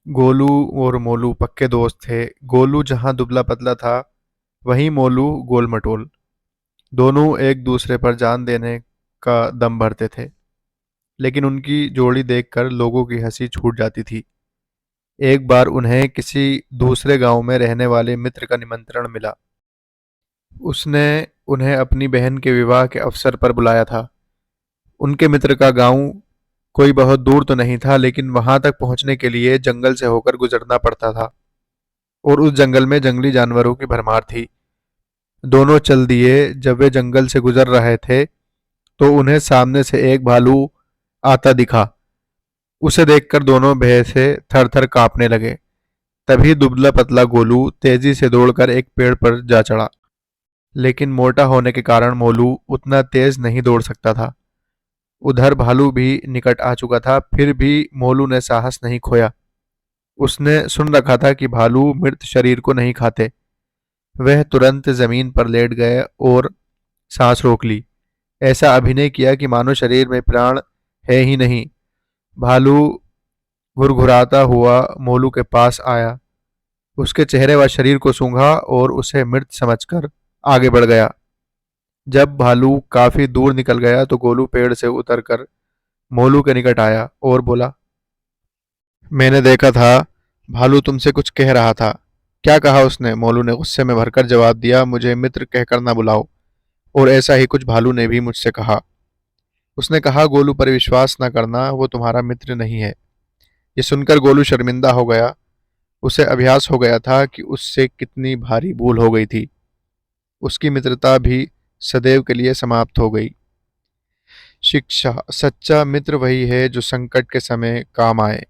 गोलू और मोलू पक्के दोस्त थे। गोलू जहाँ दुबला पतला था, वहीं मोलू गोल मटोल। दोनों एक दूसरे पर जान देने का दम भरते थे। लेकिन उनकी जोड़ी देखकर लोगों की हंसी छूट जाती थी। एक बार उन्हें किसी दूसरे गांव में रहने वाले मित्र का निमंत्रण मिला। उसने उन्हें अपनी बहन के विवाह के अवसर पर बुलाया था। उनके मित्र का गांव कोई बहुत दूर तो नहीं था, लेकिन वहां तक पहुंचने के लिए जंगल से होकर गुजरना पड़ता था। और उस जंगल में जंगली जानवरों की भरमार थी। दोनों चल दिए। जब वे जंगल से गुजर रहे थे तो उन्हें सामने से एक भालू आता दिखा। उसे देखकर दोनों भय से थर थर कांपने लगे। तभी दुबला पतला गोलू तेजी से दौड़कर एक पेड़ पर जा चढ़ा। लेकिन मोटा होने के कारण मोलू उतना तेज नहीं दौड़ सकता था। उधर भालू भी निकट आ चुका था, फिर भी मोलू ने साहस नहीं खोया। उसने सुन रखा था कि भालू मृत शरीर को नहीं खाते। वह तुरंत जमीन पर लेट गए और सांस रोक ली। ऐसा अभिनय किया कि मानो शरीर में प्राण है ही नहीं। भालू घुरघुराता हुआ मोलू के पास आया। उसके चेहरे व शरीर को सूंघा और उसे मृत समझकर आगे बढ़ गया। जब भालू काफी दूर निकल गया तो गोलू पेड़ से उतरकर मोलू के निकट आया और बोला, मैंने देखा था भालू तुमसे कुछ कह रहा था। क्या कहा उसने? मोलू ने गुस्से में भरकर जवाब दिया, मुझे मित्र कहकर ना बुलाओ। और ऐसा ही कुछ भालू ने भी मुझसे कहा। उसने कहा, गोलू पर विश्वास न करना, वो तुम्हारा मित्र नहीं है। ये सुनकर गोलू शर्मिंदा हो गया। उसे अभ्यास हो गया था कि उससे कितनी भारी भूल हो गई थी। उसकी मित्रता भी सदैव के लिए समाप्त हो गई। शिक्षा: सच्चा मित्र वही है जो संकट के समय काम आए।